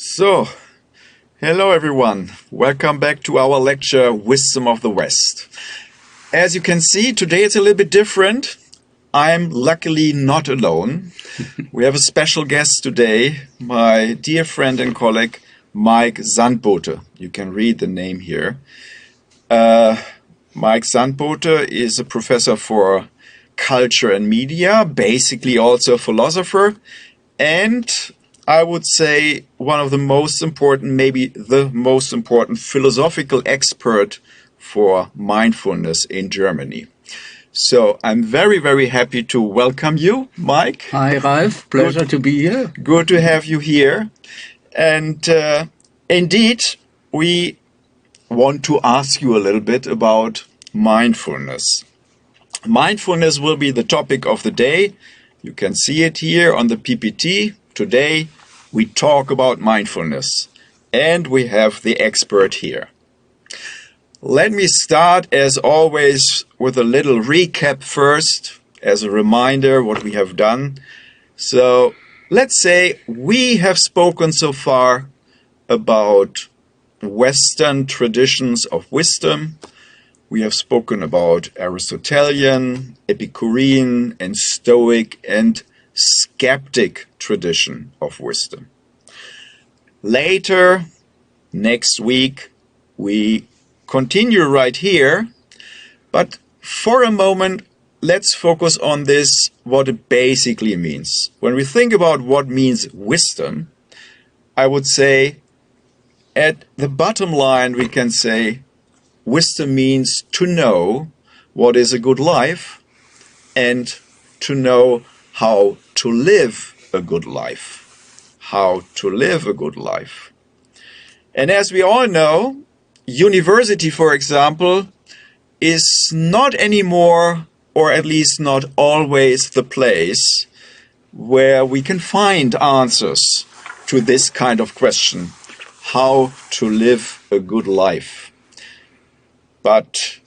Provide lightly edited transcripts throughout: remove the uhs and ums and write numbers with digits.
So, hello everyone. Welcome back to our lecture, Wisdom of the West. As you can see, today it's a little bit different. I'm luckily not alone. We have a special guest today, my dear friend and colleague, Mike Sandbothe. You can read the name here. Mike Sandbothe is a professor for culture and media, basically also a philosopher, and I would say one of the most important, maybe the most important philosophical expert for mindfulness in Germany. So I'm very, very happy to welcome you, Mike. Hi, Ralf. Pleasure to be here. Good to have you here. And indeed, we want to ask you a little bit about mindfulness. Mindfulness will be the topic of the day. You can see it here on the PPT. Today, we talk about mindfulness, and we have the expert here. Let me start, as always, with a little recap first, as a reminder what we have done. So, let's say we have spoken so far about Western traditions of wisdom. We have spoken about Aristotelian, Epicurean, and Stoic, and skeptic tradition of wisdom. Later, next week, we continue right here, but for a moment, let's focus on this, what it basically means. When we think about what means wisdom, I would say at the bottom line, we can say wisdom means to know what is a good life and to know how to live a good life. How to live a good life. And as we all know, university, for example, is not anymore, or at least not always, the place where we can find answers to this kind of question, how to live a good life. But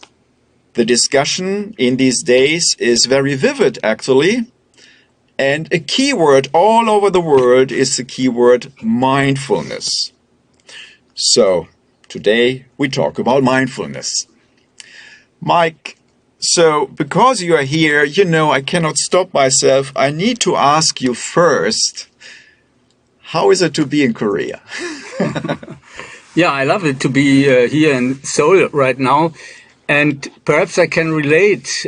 the discussion in these days is very vivid, actually. And a keyword all over the world is the keyword mindfulness. So today we talk about mindfulness. Mike, so because you are here, you know I cannot stop myself. I need to ask you first, how is it to be in Korea? Yeah, I love it to be here in Seoul right now. And perhaps I can relate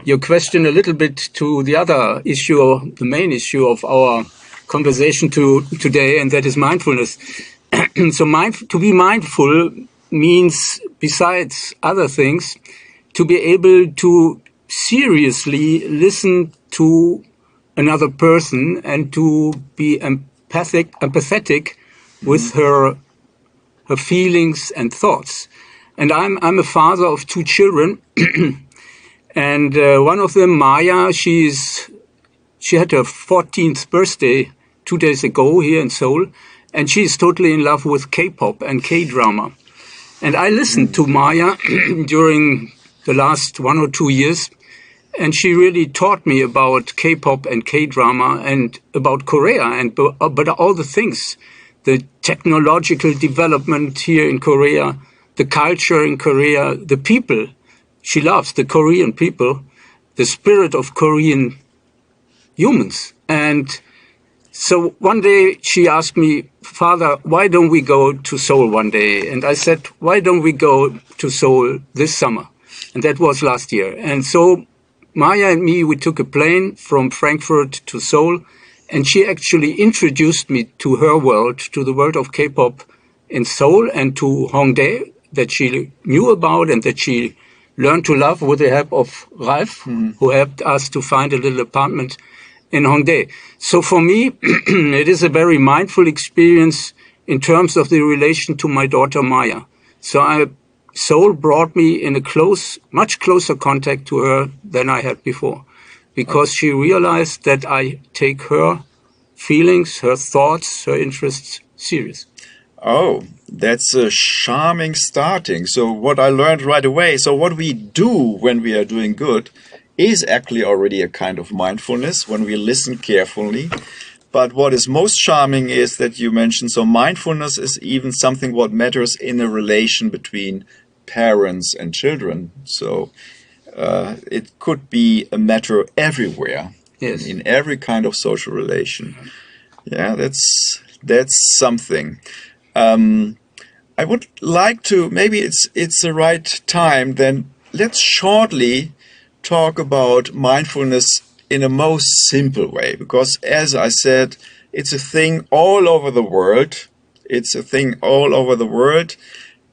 your question a little bit to the other issue, the main issue of our conversation today, and that is mindfulness. So to be mindful means, besides other things, to be able to seriously listen to another person and to be empathetic with her feelings and thoughts. And I'm a father of two children. And one of them, Maya, she had her 14th birthday 2 days ago here in Seoul, and she's totally in love with K-pop and K-drama. And I listened to Maya during the last 1 or 2 years, and she really taught me about K-pop and K-drama and about Korea, and but all the things, the technological development here in Korea, the culture in Korea, the people. She loves the Korean people, the spirit of Korean humans. And so one day she asked me, Father, why don't we go to Seoul one day? And I said, why don't we go to Seoul this summer? And that was last year. And so Maya and me, we took a plane from Frankfurt to Seoul, and she actually introduced me to her world, to the world of K-pop in Seoul, and to Hongdae, that she knew about and that she learned to love with the help of Ralf, who helped us to find a little apartment in Hongdae. So for me, it is a very mindful experience in terms of the relation to my daughter Maya. So Seoul brought me in a much closer contact to her than I had before, because she realized that I take her feelings, her thoughts, her interests serious. Oh, that's a charming starting. So what I learned right away, so what we do when we are doing good is actually already a kind of mindfulness when we listen carefully. But what is most charming is that you mentioned, so mindfulness is even something what matters in a relation between parents and children. So it could be a matter everywhere, Yes. in every kind of social relation. Yeah, that's something. I would like to, maybe it's the right time, then let's shortly talk about mindfulness in a most simple way, because as I said, it's a thing all over the world. It's a thing all over the world.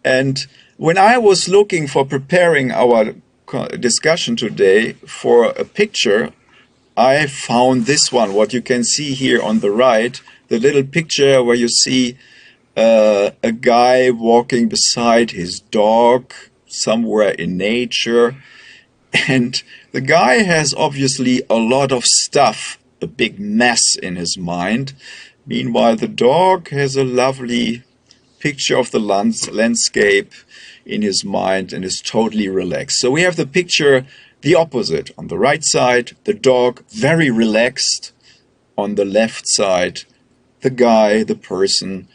And when I was looking for preparing our discussion today for a picture, I found this one, what you can see here on the right, the little picture where you see a guy walking beside his dog somewhere in nature. And the guy has obviously a lot of stuff, a big mess in his mind. Meanwhile, the dog has a lovely picture of the landscape in his mind and is totally relaxed. So we have the picture, the opposite. On the right side, the dog, very relaxed. On the left side, the guy, the person,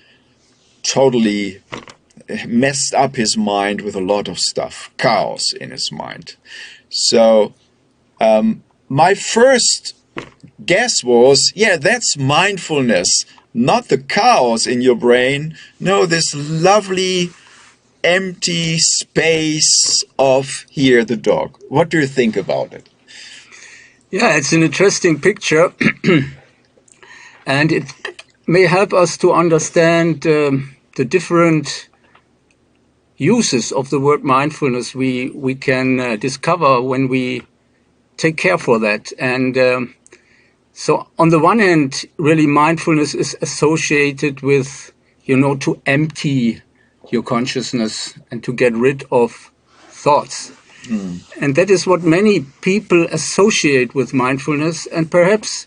totally messed up his mind with a lot of stuff, chaos in his mind. So my first guess was, yeah, that's mindfulness, not the chaos in your brain. No, this lovely empty space of here, the dog. What do you think about it? Yeah, it's an interesting picture. And it may help us to understand the different uses of the word mindfulness we can discover when we take care for that. And so on the one hand, really mindfulness is associated with, to empty your consciousness and to get rid of thoughts. And that is what many people associate with mindfulness. And perhaps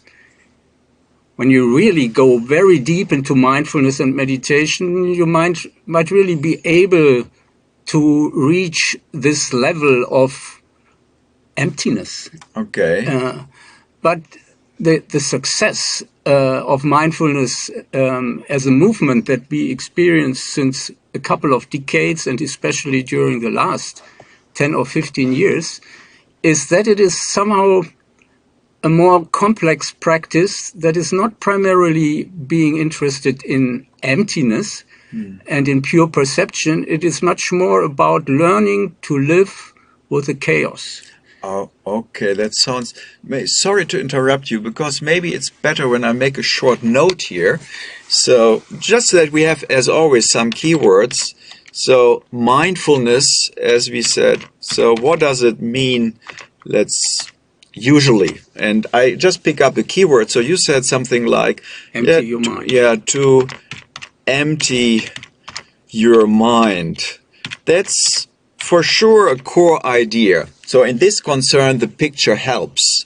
when you really go very deep into mindfulness and meditation, you might really be able to reach this level of emptiness. Okay. But the success of mindfulness as a movement that we experienced since a couple of decades, and especially during the last 10 or 15 years, is that it is somehow a more complex practice that is not primarily being interested in emptiness and in pure perception. It is much more about learning to live with the chaos. Oh, okay. That sounds... Sorry to interrupt you, because maybe it's better when I make a short note here. So just that we have, as always, some keywords. So mindfulness, as we said. So what does it mean? Let's usually. And I just pick up the keyword. So you said something like... Empty your mind. To empty your mind. That's for sure a core idea. So in this concern, the picture helps.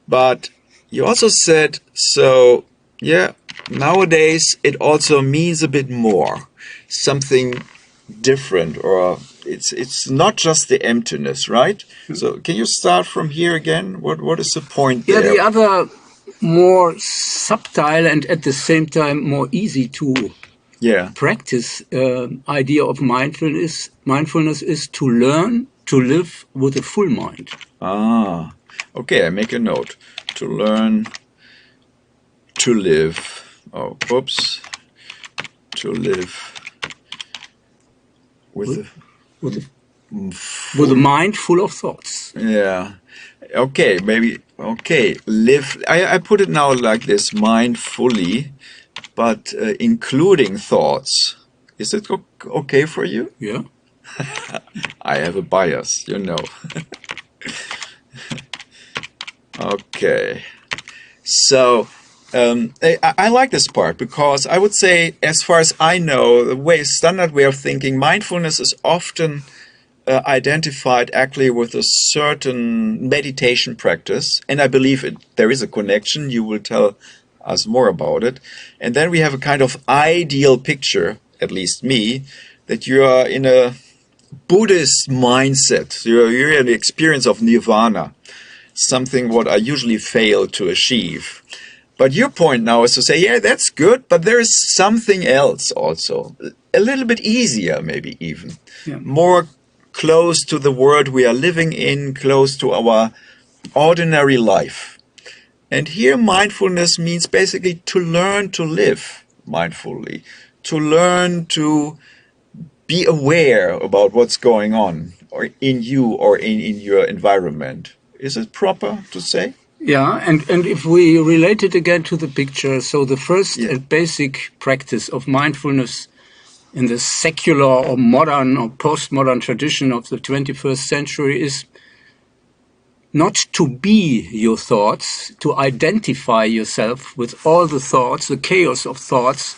But you also said, so yeah, nowadays it also means a bit more, something different, or it's not just the emptiness, right? So can you start from here again? What is the point there? Yeah, the other more subtle and at the same time more easy to practice idea of mindfulness is to learn to live with a full mind. Ah, okay, I make a note. To learn to live. Oh, oops. To live with a mind full of thoughts. Yeah. Okay, maybe. Okay, live. I put it now like this: mindfully, but including thoughts. Is it okay for you? Yeah. I have a bias, Okay. So I like this part, because I would say, as far as I know, the standard way of thinking, mindfulness is often identified actually with a certain meditation practice. And I believe there is a connection. You will tell us more about it. And then we have a kind of ideal picture, at least me, that you are in a Buddhist mindset. You're in the experience of nirvana, something what I usually fail to achieve. But your point now is to say, yeah, that's good, but there is something else also. A little bit easier, maybe even. Yeah. More close to the world we are living in, close to our ordinary life. And here mindfulness means basically to learn to live mindfully, to learn to be aware about what's going on or in you or in your environment. Is it proper to say? Yeah, and if we relate it again to the picture, so the first Yeah. and basic practice of mindfulness in the secular or modern or postmodern tradition of the 21st century is not to be your thoughts, to identify yourself with all the thoughts, the chaos of thoughts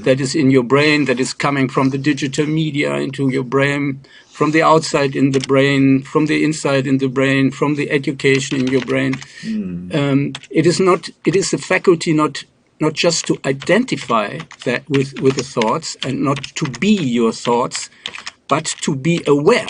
that is in your brain, that is coming from the digital media into your brain, from the outside in the brain, from the inside in the brain, from the education in your brain. It is a faculty not just to identify that with the thoughts and not to be your thoughts, but to be aware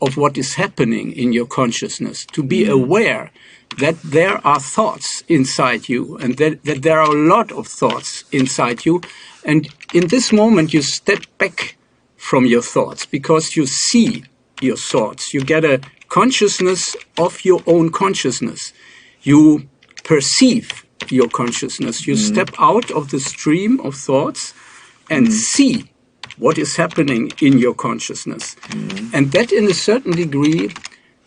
of what is happening in your consciousness, to be aware that there are thoughts inside you and that there are a lot of thoughts inside you. And in this moment, you step back from your thoughts because you see your thoughts. You get a consciousness of your own consciousness. You perceive your consciousness. You step out of the stream of thoughts and see what is happening in your consciousness. And that, in a certain degree,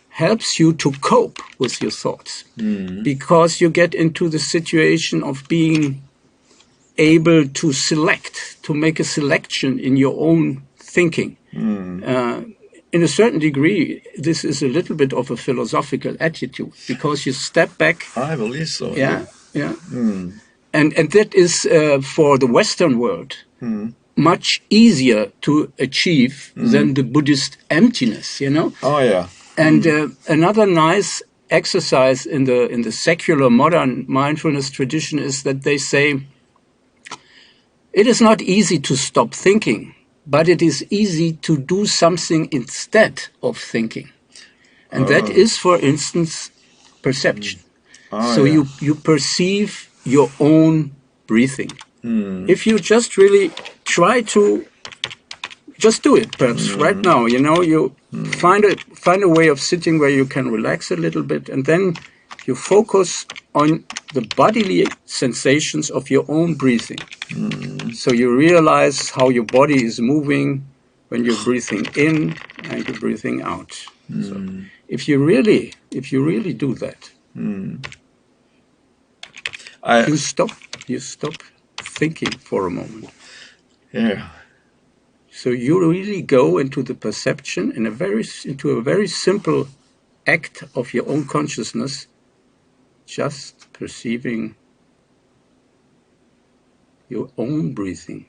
helps you to cope with your thoughts because you get into the situation of being able to select, to make a selection in your own thinking. In a certain degree, this is a little bit of a philosophical attitude because you step back. I believe so. Yeah. And that is for the Western world much easier to achieve than the Buddhist emptiness, you know? Oh, yeah. And another nice exercise in the secular modern mindfulness tradition is that they say it is not easy to stop thinking, but it is easy to do something instead of thinking. And that is, for instance, perception. So you perceive your own breathing. If you just really try to just do it, perhaps right now, you know, you find a way of sitting where you can relax a little bit, and then you focus on the bodily sensations of your own breathing. So you realize how your body is moving when you're breathing in and you're breathing out. So if you really do that, you stop thinking for a moment. Yeah. So you really go into the perception into a very simple act of your own consciousness, just perceiving your own breathing,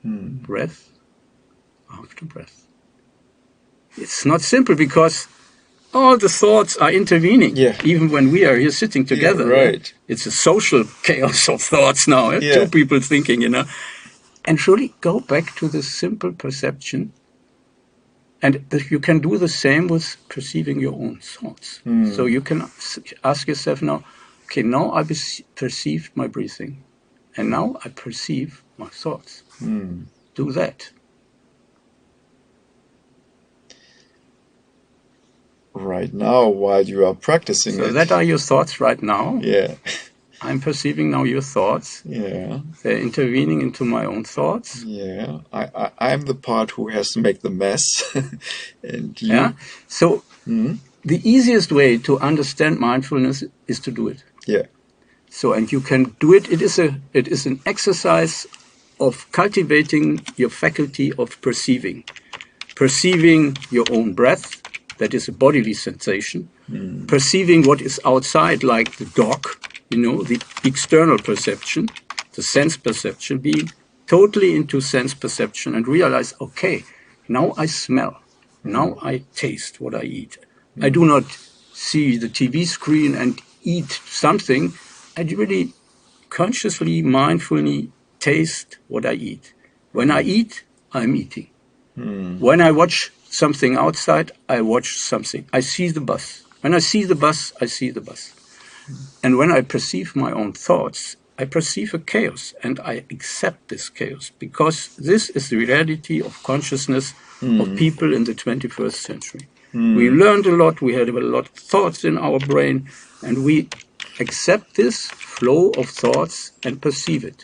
breath after breath. It's not simple because all the thoughts are intervening, even when we are here sitting together. Yeah, right. It's a social chaos of thoughts now, two people thinking, you know. And surely go back to the simple perception, and you can do the same with perceiving your own thoughts. So you can ask yourself now, okay, now I perceived my breathing, and now I perceive my thoughts. Do that. Right now, while you are practicing So that are your thoughts right now. Yeah. I'm perceiving now your thoughts. Yeah. They're intervening into my own thoughts. Yeah. I'm the part who has to make the mess. And you... Yeah. So the easiest way to understand mindfulness is to do it. Yeah. So, and you can do it. It is an exercise of cultivating your faculty of perceiving your own breath. That is a bodily sensation. Perceiving what is outside, like the dog, you know, the external perception, the sense perception, being totally into sense perception and realize, okay, now I smell, now I taste what I eat. I do not see the TV screen and eat something. I really consciously, mindfully taste what I eat. When I eat, I'm eating. When I watch something outside, I watch something. I see the bus. When I see the bus, I see the bus. And when I perceive my own thoughts, I perceive a chaos, and I accept this chaos, because this is the reality of consciousness of people in the 21st century. We learned a lot, we had a lot of thoughts in our brain, and we accept this flow of thoughts and perceive it.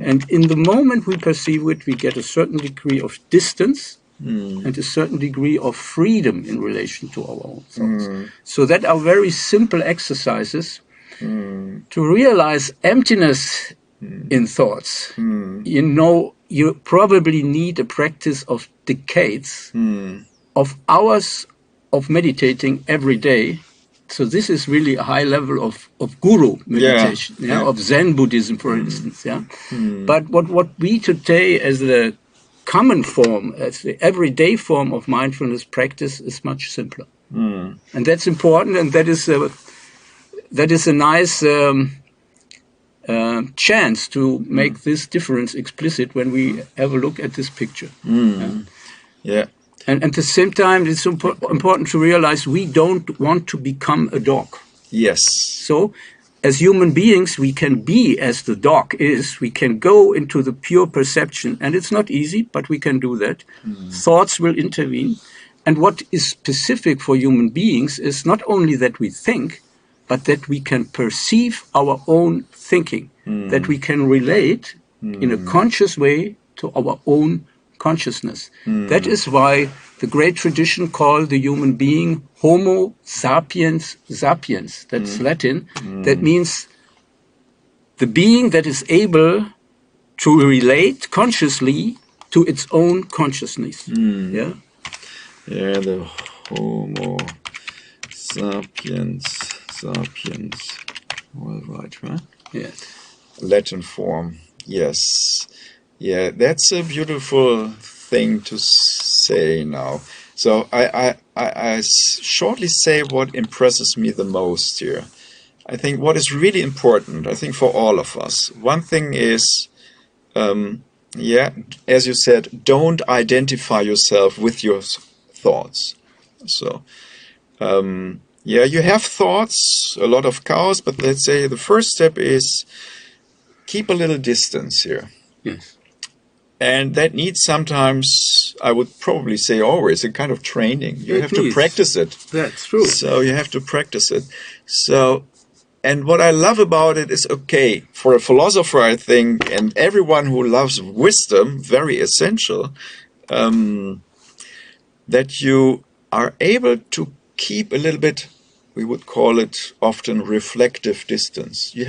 And in the moment we perceive it, we get a certain degree of distance and a certain degree of freedom in relation to our own thoughts. So that are very simple exercises to realize emptiness in thoughts. You know, you probably need a practice of decades, of hours of meditating every day. So this is really a high level of guru meditation, of Zen Buddhism, for instance. But what we today as the common form, as the everyday form of mindfulness practice, is much simpler. And that's important, and that is a nice chance to make this difference explicit when we have a look at this picture. And at the same time, it's important to realize we don't want to become a dog. Yes. So, as human beings, we can be as the dog is. We can go into the pure perception, and it's not easy, but we can do that. Thoughts will intervene. And what is specific for human beings is not only that we think, but that we can perceive our own thinking, that we can relate in a conscious way to our own consciousness. That is why the great tradition called the human being Homo sapiens sapiens. That's Latin. That means the being that is able to relate consciously to its own consciousness. Yeah, the Homo sapiens sapiens. All right, right? Yes. Latin form. Yes. Yeah, that's a beautiful thing to say now. So I shortly say what impresses me the most here. I think what is really important, I think for all of us, one thing is, as you said, don't identify yourself with your thoughts. So, you have thoughts, a lot of chaos, but let's say the first step is keep a little distance here. Yes. And that needs sometimes, I would probably say always, a kind of training. You have to practice it. That's true. So you have to practice it. So, and what I love about it is, okay, for a philosopher, I think, and everyone who loves wisdom, very essential, that you are able to keep a little bit, we would call it often reflective distance. You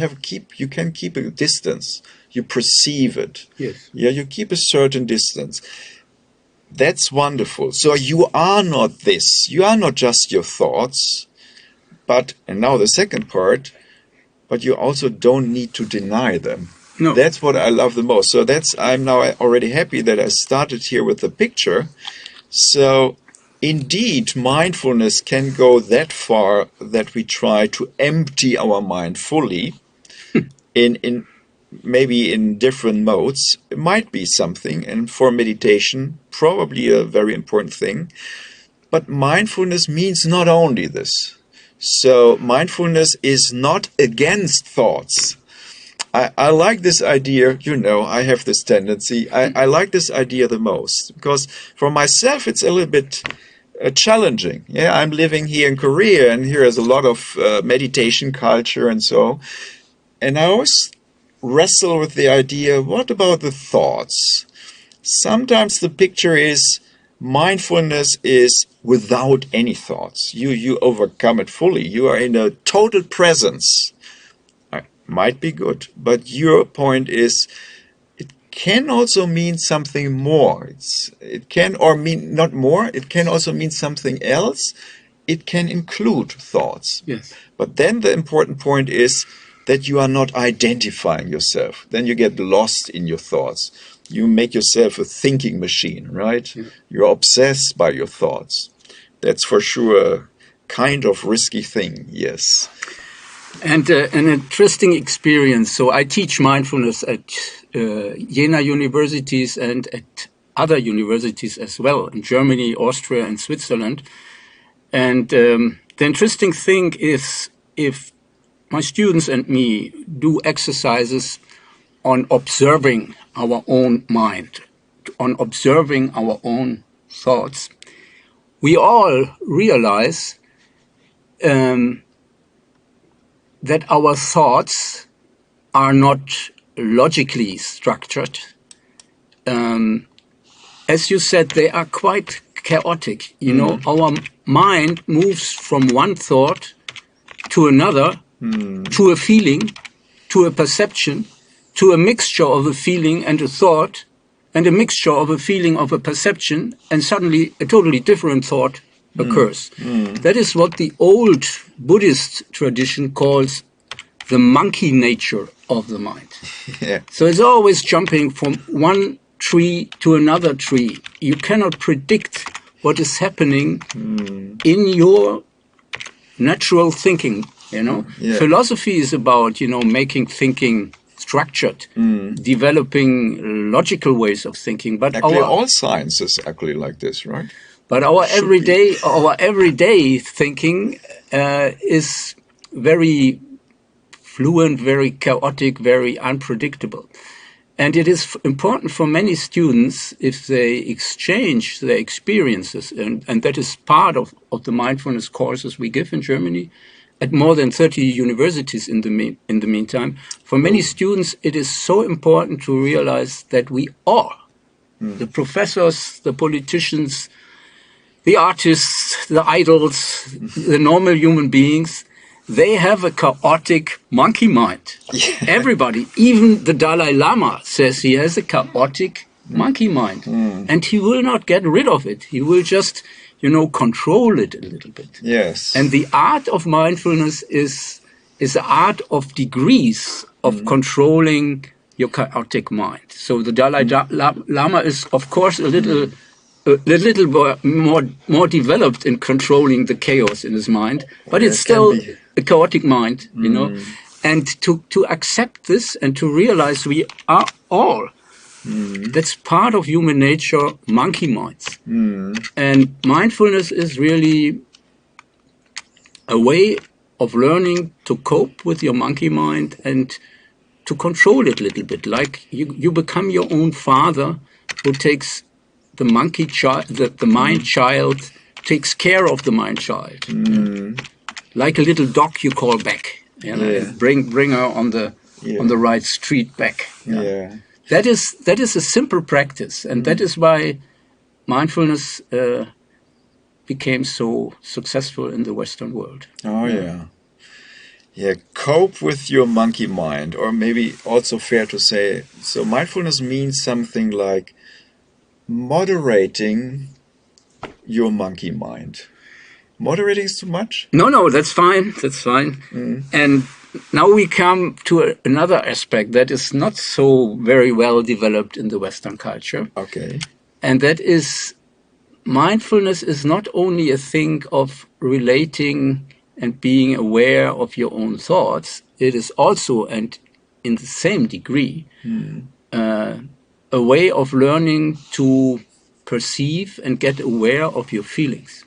can keep a distance. You perceive it. Yes. Yeah, you keep a certain distance. That's wonderful. So you are not this. You are not just your thoughts. But, and now the second part, but you also don't need to deny them. No. That's what I love the most. So I'm now already happy that I started here with the picture. So indeed, mindfulness can go that far that we try to empty our mind fully in maybe in different modes. It might be something, and for meditation, probably a very important thing. But mindfulness means not only this. So mindfulness is not against thoughts. I like this idea, I have this tendency. I like this idea the most, because for myself, it's a little bit challenging. Yeah, I'm living here in Korea, and here is a lot of meditation culture and so. And I always wrestle with the idea, what about the thoughts? Sometimes the picture is mindfulness is without any thoughts. You overcome it fully. You are in a total presence. Might be good, but your point is it can also mean something more. It can or mean not more. It can also mean something else. It can include thoughts. Yes. But then the important point is that you are not identifying yourself. Then you get lost in your thoughts. You make yourself a thinking machine, right? Yeah. You're obsessed by your thoughts. That's for sure a kind of risky thing, yes. And an interesting experience. So I teach mindfulness at Jena universities and at other universities as well, in Germany, Austria, and Switzerland. And the interesting thing is, if my students and me do exercises on observing our own mind, on observing our own thoughts, we all realize that our thoughts are not logically structured. As you said, they are quite chaotic. You know, our mind moves from one thought to another, to a feeling, to a perception, to a mixture of a feeling and a thought, and a mixture of a feeling of a perception, and suddenly a totally different thought occurs. That is what the old Buddhist tradition calls the monkey nature of the mind. Yeah. So it's always jumping from one tree to another tree. You cannot predict what is happening in your natural thinking, you know. Yeah. Philosophy is about, you know, making thinking structured, developing logical ways of thinking. But Actually, all science is actually like this, right? But our everyday thinking is very fluent, very chaotic, very unpredictable. And it is important for many students if they exchange their experiences, and that is part of the mindfulness courses we give in Germany at more than 30 universities in the meantime. For many students, it is so important to realize that we all, the professors, the politicians, the artists, the idols, the normal human beings, they have a chaotic monkey mind. Yeah. Everybody, even the Dalai Lama says he has a chaotic monkey mind. And he will not get rid of it. He will just, you know, control it a little bit. Yes. And the art of mindfulness is the art of degrees of controlling your chaotic mind. So the Dalai Lama is, of course, a little more developed in controlling the chaos in his mind, but it's still a chaotic mind, you know. And to accept this and to realize we are all, that's part of human nature, monkey minds. And mindfulness is really a way of learning to cope with your monkey mind and to control it a little bit. Like you become your own father who takes the monkey child, the mind child, takes care of the mind child. Like a little dog you call back. You know, bring her on the right street back. Yeah. That is a simple practice, and that is why mindfulness became so successful in the Western world. Oh yeah. Yeah, cope with your monkey mind, or maybe also fair to say, so mindfulness means something like moderating your monkey mind. Moderating is too much? No, that's fine. That's fine. And now we come to another aspect that is not so very well developed in the Western culture. Okay. And that is mindfulness is not only a thing of relating and being aware of your own thoughts. It is also, and in the same degree, a way of learning to perceive and get aware of your feelings.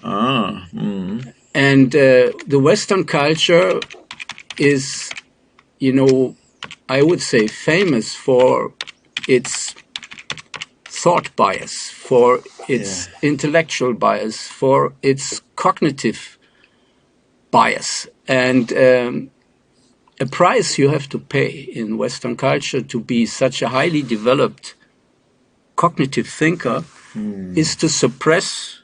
And the Western culture is, you know, I would say famous for its thought bias, for its intellectual bias, for its cognitive bias. And a price you have to pay in Western culture to be such a highly developed cognitive thinker is to suppress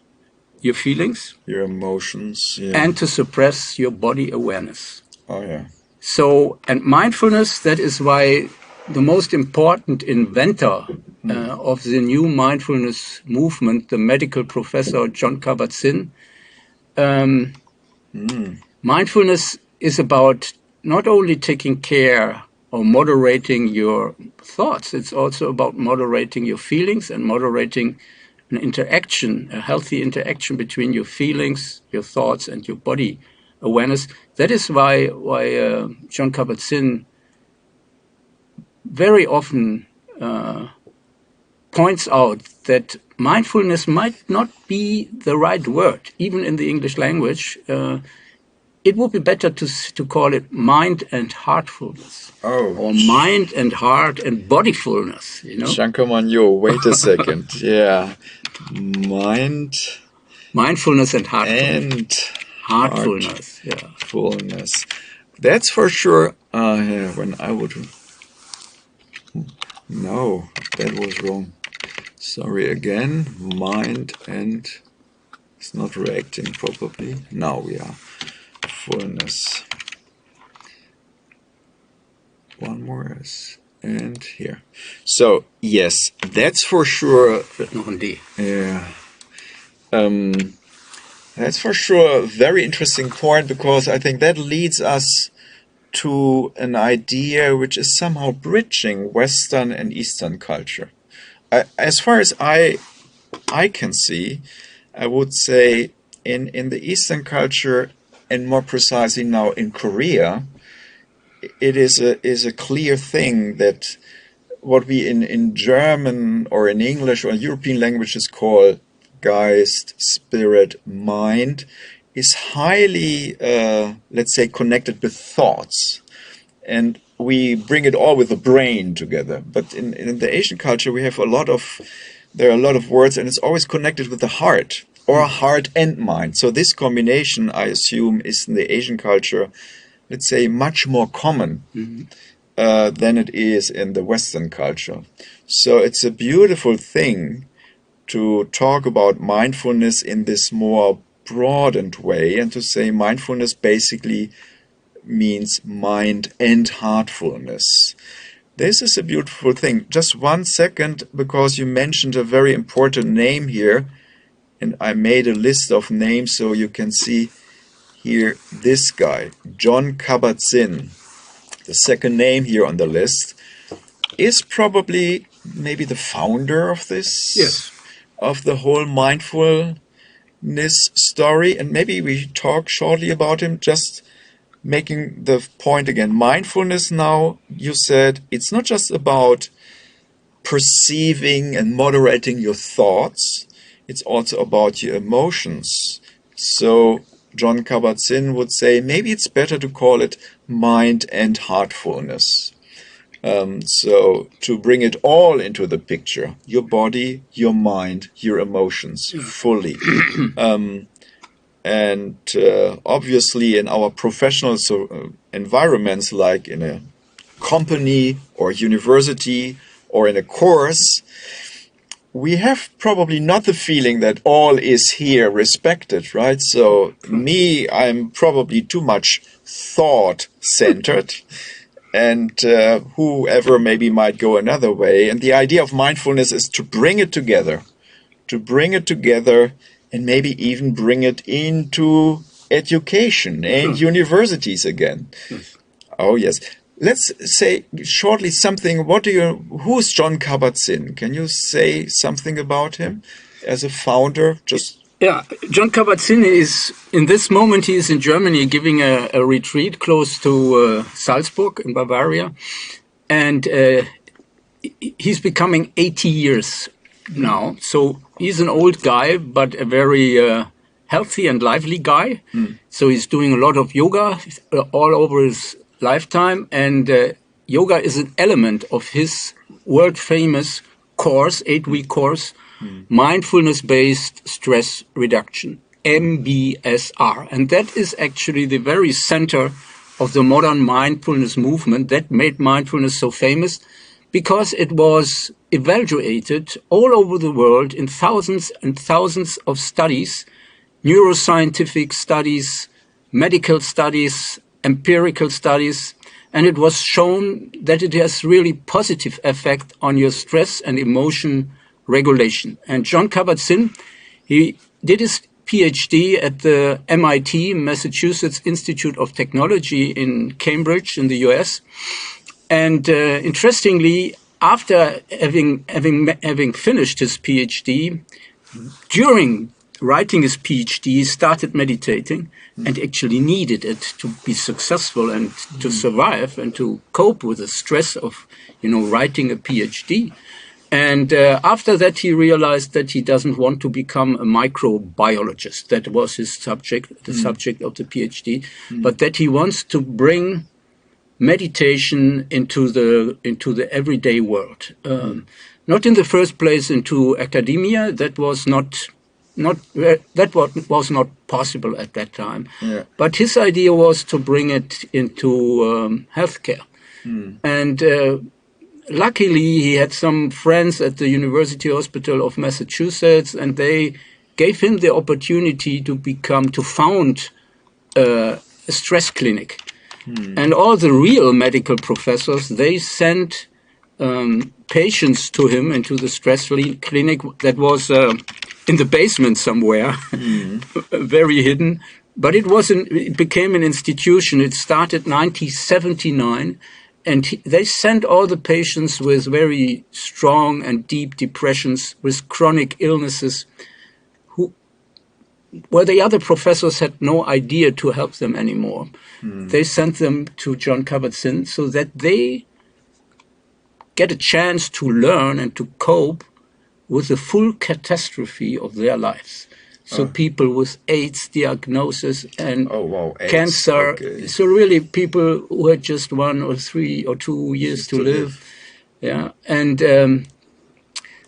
your feelings, your emotions, and to suppress your body awareness. Oh yeah. So, and mindfulness, that is why the most important inventor of the new mindfulness movement, the medical professor Jon Kabat-Zinn, mindfulness is about not only taking care or moderating your thoughts, it's also about moderating your feelings and moderating an interaction, a healthy interaction between your feelings, your thoughts, and your body awareness. That is why Jon Kabat-Zinn very often points out that mindfulness might not be the right word, even in the English language. it would be better to call it mind and heartfulness. Oh. Or mind and heart and bodyfulness, you know? Shankamanyo, wait a second. Yeah. Mindfulness and heartfulness. And heartfulness, yeah. Heartfulness. That's for sure. When I would... No, that was wrong. Sorry again. Mind and... It's not reacting properly. Now we are. Fullness. One more S. And here. So, yes, that's for sure. Yeah. That's for sure a very interesting point, because I think that leads us to an idea which is somehow bridging Western and Eastern culture. As far as I can see, I would say in the Eastern culture, and more precisely now in Korea, it is a clear thing that what we in German or in English or European languages call Geist, spirit, mind is highly, let's say, connected with thoughts. And we bring it all with the brain together. But in the Asian culture, there are a lot of words, and it's always connected with the heart, or heart and mind. So this combination, I assume, is in the Asian culture, let's say, much more common than it is in the Western culture. So it's a beautiful thing to talk about mindfulness in this more broadened way, and to say mindfulness basically means mind and heartfulness. This is a beautiful thing. Just 1 second, because you mentioned a very important name here, and I made a list of names so you can see here this guy, Jon Kabat-Zinn. The second name here on the list is probably maybe the founder of this, yes, of the whole mindfulness story. And maybe we talk shortly about him, just making the point again. Mindfulness now, you said, it's not just about perceiving and moderating your thoughts, it's also about your emotions. So Jon Kabat-Zinn would say maybe it's better to call it mind and heartfulness. So to bring it all into the picture, your body, your mind, your emotions, fully. And obviously in our professional environments, like in a company or university or in a course, we have probably not the feeling that all is here respected, right? So me, I'm probably too much thought-centered, and whoever maybe might go another way. And the idea of mindfulness is to bring it together, and maybe even bring it into education and universities again. Yes. Oh, yes. Let's say shortly something. Who's Jon Kabat-Zinn? Can you say something about him as a founder? Yeah, Jon Kabat-Zinn is, in this moment, he is in Germany giving a retreat close to Salzburg in Bavaria. And he's becoming 80 years now. So he's an old guy, but a very healthy and lively guy. So he's doing a lot of yoga all over his lifetime. And yoga is an element of his world-famous course, 8-week course, Mindfulness-Based Stress Reduction, MBSR. And that is actually the very center of the modern mindfulness movement that made mindfulness so famous, because it was evaluated all over the world in thousands and thousands of studies, neuroscientific studies, medical studies, empirical studies, and it was shown that it has really positive effect on your stress and emotion regulation. And Jon Kabat-Zinn, he did his PhD at the MIT, Massachusetts Institute of Technology in Cambridge in the US. And interestingly, after having finished his PhD, during writing his PhD, he started meditating and actually needed it to be successful and to survive and to cope with the stress of, writing a PhD. And after that, he realized that he doesn't want to become a microbiologist. That was his subject, the subject of the PhD, but that he wants to bring meditation into the everyday world. Not in the first place into academia. That was not possible at that time. Yeah. But his idea was to bring it into healthcare. And luckily, he had some friends at the University Hospital of Massachusetts, and they gave him the opportunity to found a stress clinic. And all the real medical professors, they sent patients to him into the stress clinic that was in the basement somewhere, very hidden. But it became an institution. It started 1979. And they sent all the patients with very strong and deep depressions, with chronic illnesses, where the other professors had no idea to help them anymore. They sent them to Jon Kabat-Zinn so that they get a chance to learn and to cope with the full catastrophe of their lives. So people with AIDS diagnosis and cancer. Okay. So really people who had just 1 or 3 or 2 years to live. Yeah. And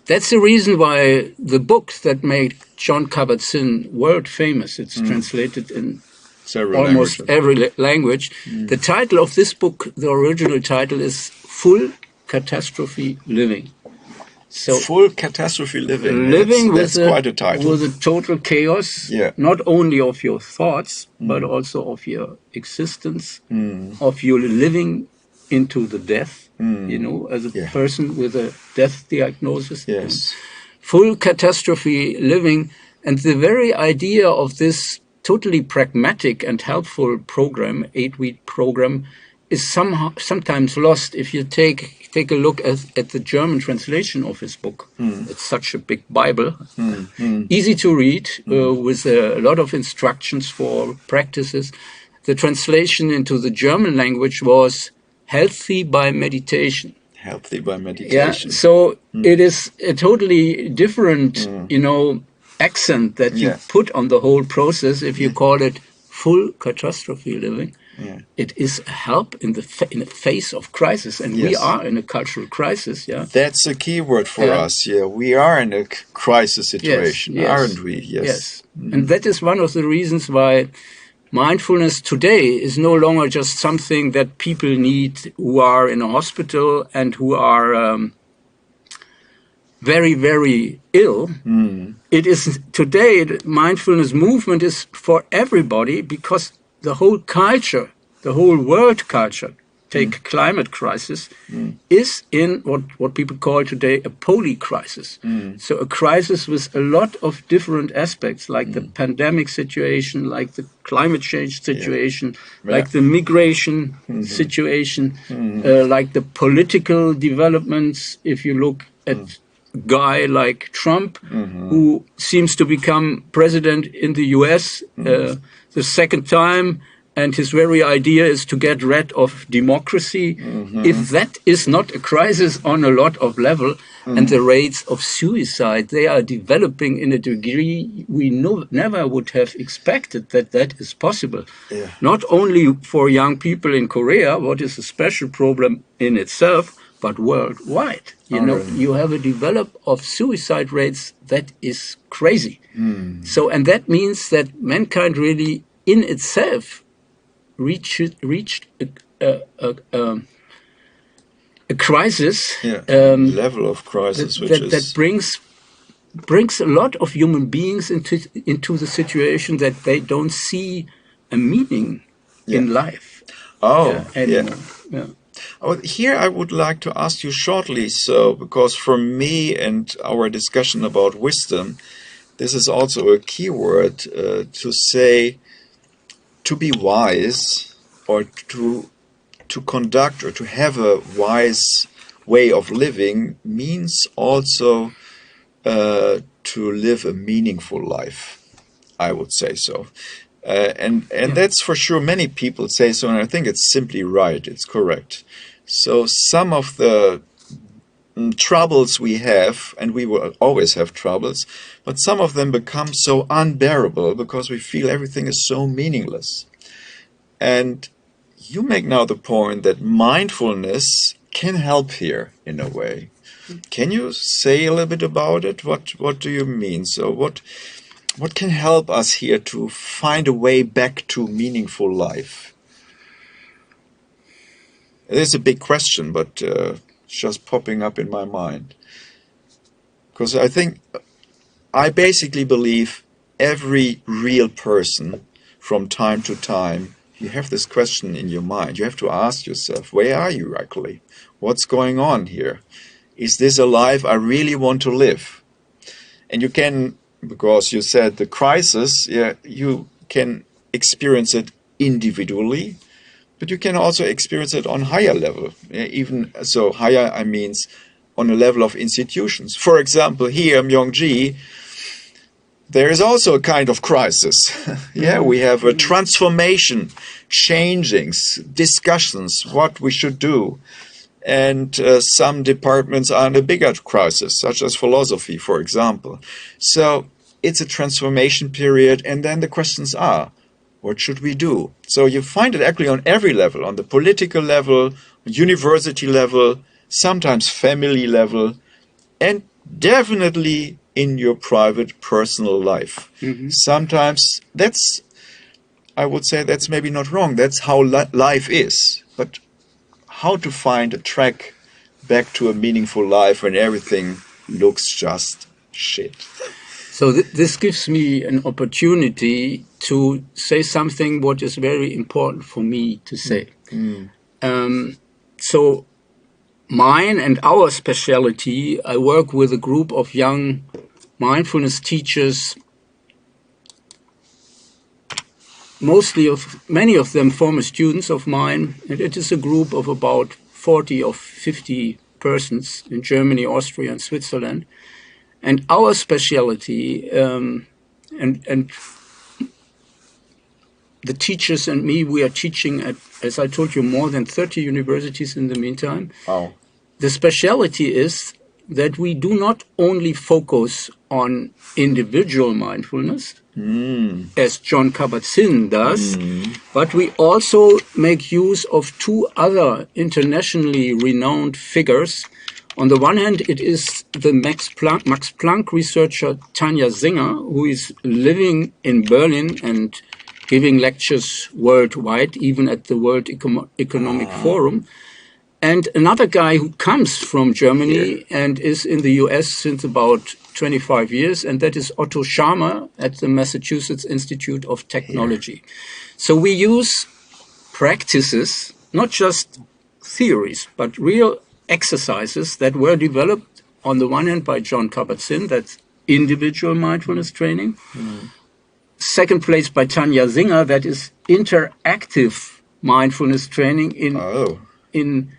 that's the reason why the book that made Jon Kabat-Zinn world famous, it's translated in almost every language. The title of this book, the original title, is Full Catastrophe Living. So full catastrophe living. That's quite a title. With a total chaos, not only of your thoughts, but also of your existence, of your living into the death, as a person with a death diagnosis. Yes. Full catastrophe living. And the very idea of this totally pragmatic and helpful program, 8-week program, is sometimes lost if you take a look at the German translation of his book. It's such a big Bible, easy to read, with a lot of instructions for practices. The translation into the German language was healthy by meditation. Healthy by meditation. Yeah, so it is a totally different, accent that you put on the whole process if you call it full catastrophe living. Yeah. It is a help in the face of crisis, and we are in a cultural crisis. Yeah, that's a key word for us. Yeah, we are in a crisis situation, aren't we? Yes. And that is one of the reasons why mindfulness today is no longer just something that people need who are in a hospital and who are very, very ill. It is today, the mindfulness movement is for everybody, because the whole culture, the whole world culture, take climate crisis, is in what people call today a poly-crisis. So a crisis with a lot of different aspects, like the pandemic situation, like the climate change situation, like the migration situation, like the political developments. If you look at a guy like Trump, who seems to become president in the US the second time, and his very idea is to get rid of democracy. If that is not a crisis on a lot of level, and the rates of suicide, they are developing in a degree we never would have expected that is possible. Not only for young people in Korea, what is a special problem in itself, but worldwide. You have a develop of suicide rates that is crazy. So, and that means that mankind really in itself reached a crisis, level of crisis, that brings a lot of human beings into the situation that they don't see a meaning in life. Here I would like to ask you shortly, because for me and our discussion about wisdom, this is also a key word to say. To be wise, or to conduct, or to have a wise way of living, means also to live a meaningful life, I would say so. And that's for sure, many people say so, and I think it's simply right, it's correct. So some of the troubles we have, and we will always have troubles, but some of them become so unbearable because we feel everything is so meaningless. And you make now the point that mindfulness can help here in a way. Can you say a little bit about it? What do you mean? So what can help us here to find a way back to meaningful life? It is a big question, but it's just popping up in my mind. Because I basically believe every real person, from time to time, you have this question in your mind. You have to ask yourself, where are you actually? What's going on here? Is this a life I really want to live? And you can, because you said the crisis, you can experience it individually, but you can also experience it on higher level. Even so, higher, I mean on a level of institutions. For example, here, Myongji, there is also a kind of crisis. We have a transformation, changings, discussions, what we should do. And some departments are in a bigger crisis, such as philosophy, for example. So it's a transformation period, and then the questions are, what should we do? So you find it actually on every level, on the political level, university level, sometimes family level, and definitely in your private, personal life. Sometimes I would say that's maybe not wrong. That's how life is. But how to find a track back to a meaningful life when everything looks just shit. So this gives me an opportunity to say something what is very important for me to say. So mine and our specialty, I work with a group of young mindfulness teachers. Many of them former students of mine, and it is a group of about 40 or 50 persons in Germany, Austria and Switzerland. And our specialty, and the teachers and me, we are teaching at, as I told you, more than 30 universities in the meantime. Wow. The specialty is that we do not only focus on individual mindfulness, as Jon Kabat-Zinn does, but we also make use of two other internationally renowned figures. On the one hand, it is the Max Planck researcher Tania Singer, who is living in Berlin and giving lectures worldwide, even at the World Economic Forum. And another guy who comes from Germany and is in the US since about 25 years, and that is Otto Scharmer at the Massachusetts Institute of Technology. So we use practices, not just theories, but real exercises that were developed on the one hand by Jon Kabat-Zinn, that's individual mindfulness training. Second place by Tania Singer, that is interactive mindfulness training in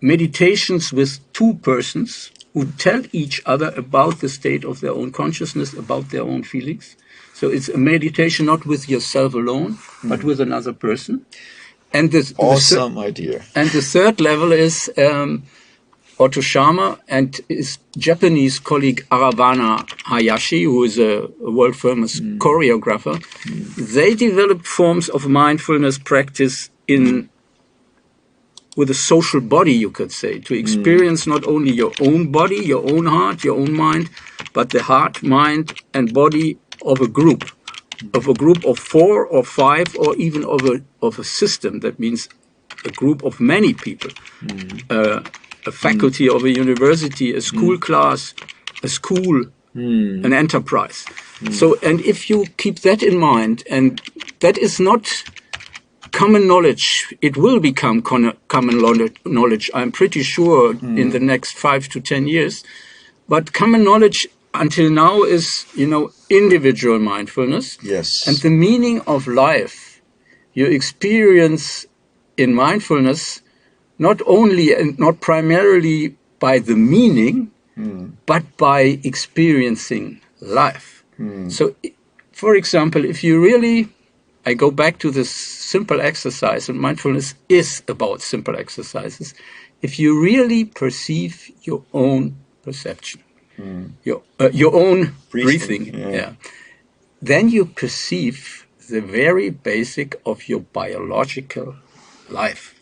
meditations with two persons who tell each other about the state of their own consciousness, about their own feelings. So it's a meditation not with yourself alone, but with another person. And awesome idea. And the third level is Otto Scharmer and his Japanese colleague Arawana Hayashi, who is a world famous choreographer. They developed forms of mindfulness practice with a social body, you could say, to experience not only your own body, your own heart, your own mind, but the heart, mind, and body of a group of 4 or 5, or even of a system. That means a group of many people, a faculty of a university, a school class, a school, an enterprise. So, and if you keep that in mind, and that is not common knowledge, it will become common knowledge, I'm pretty sure, in the next 5 to 10 years. But common knowledge until now is, individual mindfulness. Yes. And the meaning of life you experience in mindfulness, not only and not primarily by the meaning, but by experiencing life. So, for example, if you really, I go back to this simple exercise, and mindfulness is about simple exercises. if you really perceive your own perception, your own breathing, then you perceive the very basic of your biological life.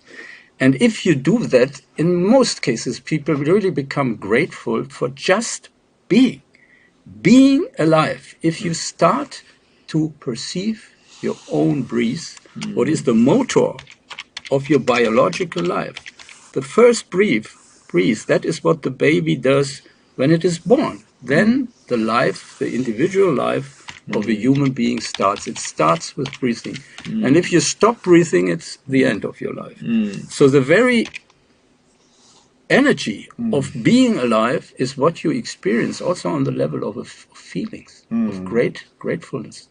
And if you do that, in most cases, people really become grateful for just being alive. If you start to perceive your own breath, what is the motor of your biological life? The first breath, that is what the baby does when it is born. Then the life, the individual life of a human being starts. It starts with breathing. And if you stop breathing, it's the end of your life. So the very energy of being alive is what you experience also on the level of feelings, of gratefulness,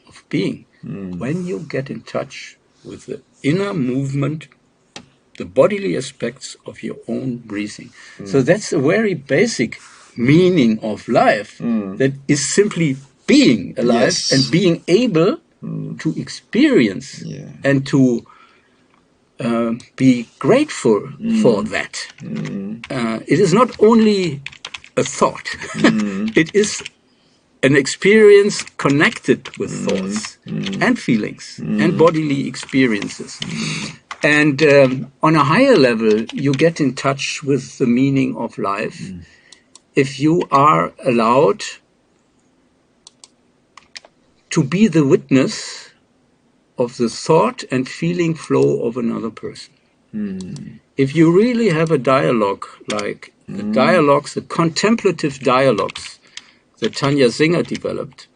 of being. When you get in touch with the inner movement, the bodily aspects of your own breathing. So that's a very basic meaning of life, that is simply being alive and being able to experience and to be grateful for that. It is not only a thought, it is an experience connected with thoughts and feelings and bodily experiences. And on a higher level, you get in touch with the meaning of life if you are allowed to be the witness of the thought and feeling flow of another person. If you really have a dialogue, like the dialogues, the contemplative dialogues that Tania Singer developed,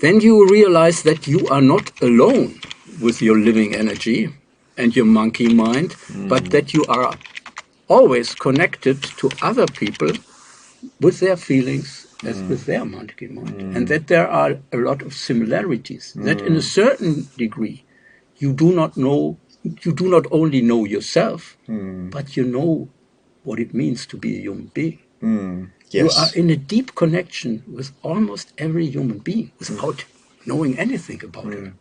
then you realize that you are not alone with your living energy and your monkey mind, but that you are always connected to other people with their feelings as with their monkey mind, and that there are a lot of similarities, that in a certain degree you do not only know yourself, but you know what it means to be a human being. You are in a deep connection with almost every human being without knowing anything about it.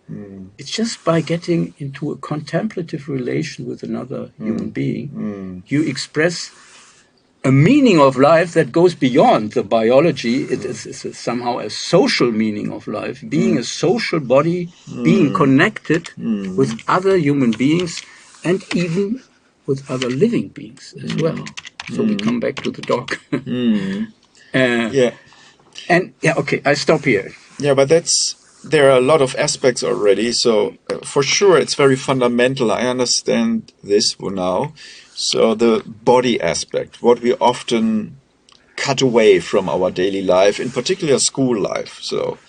It's just by getting into a contemplative relation with another human being, you express a meaning of life that goes beyond the biology. It is somehow a social meaning of life, being a social body, being connected with other human beings and even with other living beings as well. So we come back to the dog. Okay, I stop here. Yeah, but there are a lot of aspects already. So for sure, it's very fundamental. I understand this now. So the body aspect, what we often cut away from our daily life, in particular school life. So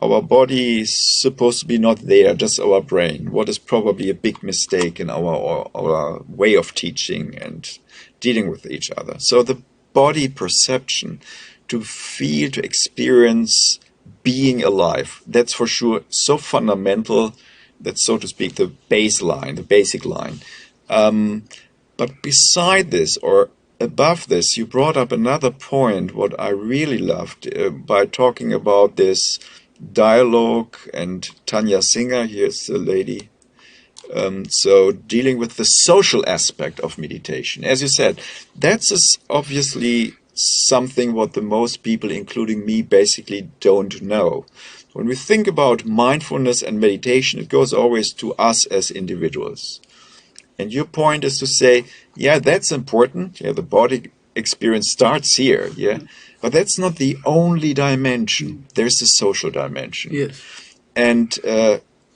our body is supposed to be not there, just our brain. What is probably a big mistake in our way of teaching and dealing with each other. So the body perception, to feel, to experience being alive, that's for sure so fundamental. That's, so to speak, the baseline, the basic line. But beside this, or above this, you brought up another point, what I really loved, by talking about this dialogue, and Tania Singer, here's the lady, so dealing with the social aspect of meditation. As you said, that's obviously something what the most people, including me, basically don't know. When we think about mindfulness and meditation, it goes always to us as individuals. And your point is to say, yeah, that's important. Yeah, the body experience starts here. Yeah, but that's not the only dimension. There's the social dimension. Yes. And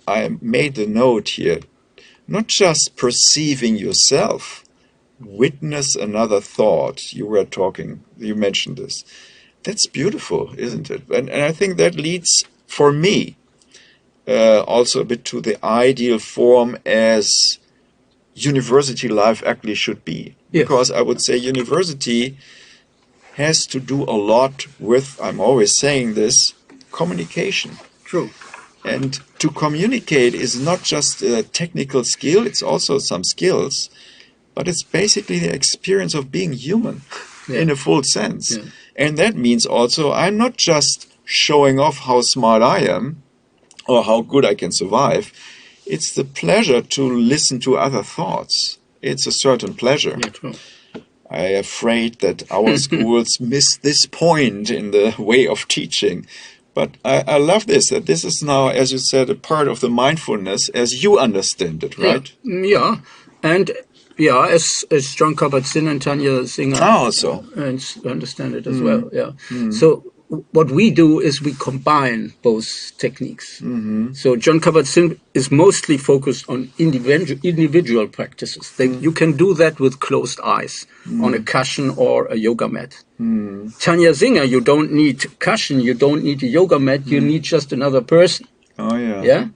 I made the note here, not just perceiving yourself, witness another thought. You mentioned this. That's beautiful, isn't it? And I think that leads, for me, also a bit to the ideal form as university life actually should be. Yes. Because I would say university has to do a lot with, I'm always saying this, communication. True. And to communicate is not just a technical skill, it's also some skills, but it's basically the experience of being human in a full sense. Yeah. And that means also I'm not just showing off how smart I am or how good I can survive. It's the pleasure to listen to other thoughts. it's a certain pleasure. Yeah, true. I am afraid that our schools miss this point in the way of teaching. But I love this, that this is now, as you said, a part of the mindfulness as you understand it, right? Yeah. And yeah, as Jon Kabat-Zinn and Tania Singer Also. understand it as well. Yeah. So what we do is we combine both techniques. So Jon Kabat-Zinn is mostly focused on individual practices. You can do that with closed eyes on a cushion or a yoga mat. Tania Singer, you don't need cushion, you don't need a yoga mat, you need just another person. Oh, yeah. Yeah.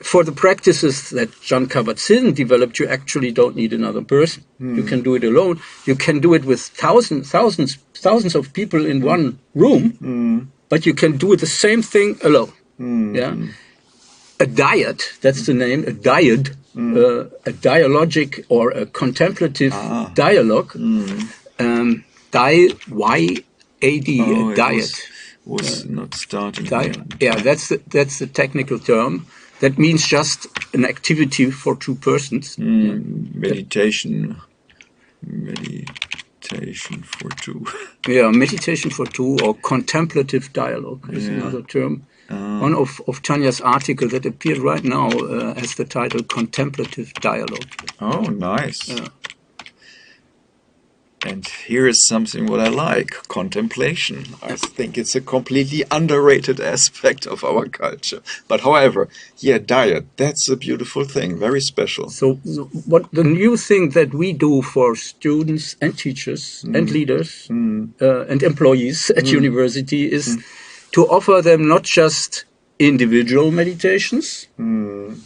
For the practices that Jon Kabat-Zinn developed, you actually don't need another person. You can do it alone. You can do it with thousands of people in one room, but you can do the same thing alone. Yeah. A diet, that's the name, a diet, a dialogic or a contemplative dialogue. Y-A-D, a diet. Was not starting. Yeah, that's the technical term. That means just an activity for two persons. Meditation for two. Yeah, meditation for two, or contemplative dialogue is another term. One of Tania's article that appeared right now has the title Contemplative Dialogue. Oh, nice. Yeah. And here is something what I like, contemplation. I think it's a completely underrated aspect of our culture. But however, diet, that's a beautiful thing, very special. So what the new thing that we do for students and teachers and leaders and employees at university is to offer them not just individual meditations,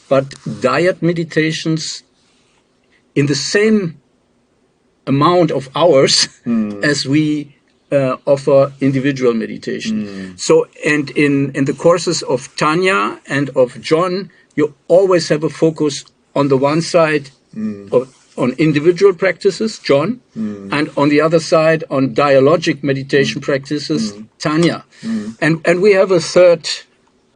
but diet meditations in the same amount of hours as we offer individual meditation. So, and in the courses of Tania and of Jon, you always have a focus on the one side on individual practices, Jon, and on the other side on dialogic meditation practices, Tania. And we have a third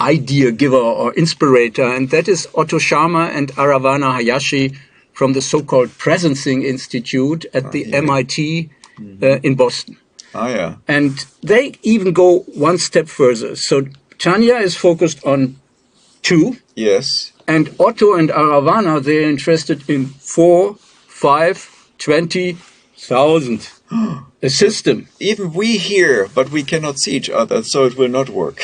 idea giver or inspirator, and that is Otto Scharmer and Arawana Hayashi from the so-called Presencing Institute at the MIT in Boston. And they even go one step further. So Tania is focused on 2. Yes. And Otto and Arawana, they're interested in 4, 5, 20,000. A system. Even we hear, but we cannot see each other, so it will not work.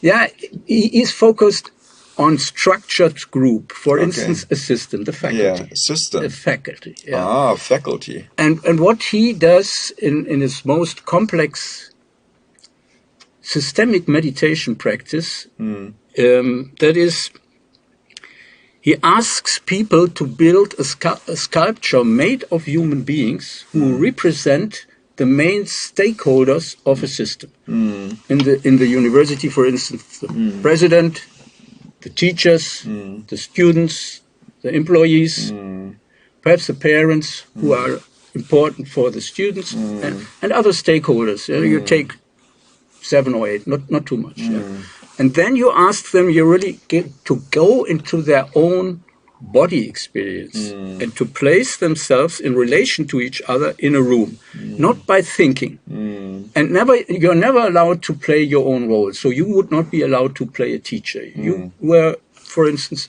Yeah, he is focused on structured group, for instance, a system, the faculty. Yeah, system. The faculty. Yeah. Ah, faculty. And what he does in his most complex systemic meditation practice, that is, he asks people to build a sculpture made of human beings who represent the main stakeholders of a system. In the university, for instance, the president, the teachers, the students, the employees, perhaps the parents who are important for the students, and other stakeholders. You take 7 or 8, not too much. And then you ask them, you really get to go into their own body experience and to place themselves in relation to each other in a room, not by thinking. And you're never allowed to play your own role. So you would not be allowed to play a teacher. You were, for instance,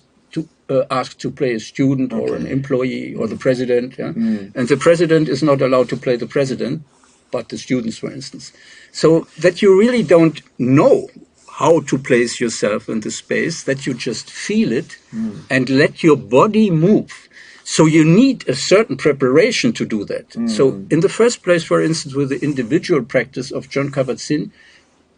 asked to play a student or an employee or the president. And the president is not allowed to play the president, but the students, for instance. So that you really don't know how to place yourself in the space, that you just feel it and let your body move. So you need a certain preparation to do that. So in the first place, for instance, with the individual practice of Jon Kabat-Zinn,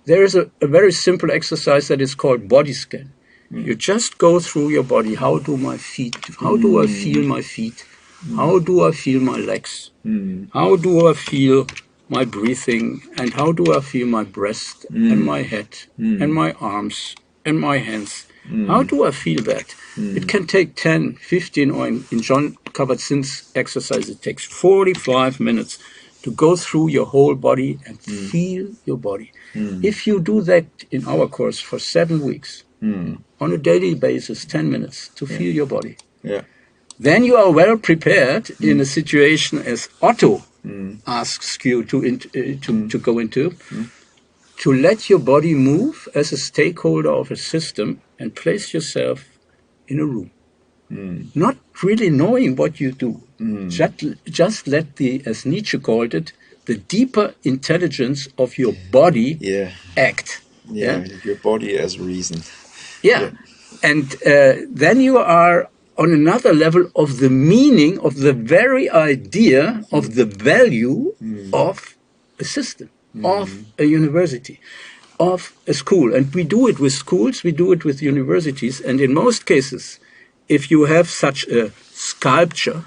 there is a very simple exercise that is called body scan. You just go through your body. How do my feet, how do I feel my feet? How do I feel my legs? How do I feel my breathing? And how do I feel my breast and my head and my arms and my hands? How do I feel that? It can take 10, 15, or in Jon Kabat-Zinn's exercise, it takes 45 minutes to go through your whole body and feel your body. If you do that in our course for 7 weeks, on a daily basis, 10 minutes to feel your body, then you are well prepared in a situation as Otto asks you to go into, to let your body move as a stakeholder of a system and place yourself in a room. Not really knowing what you do. Just let the, as Nietzsche called it, the deeper intelligence of your body act. Yeah, your body as reason. Yeah. And then you are on another level of the meaning of the very idea of the value of a system, of a university, of a school. And we do it with schools, we do it with universities. And in most cases, if you have such a sculpture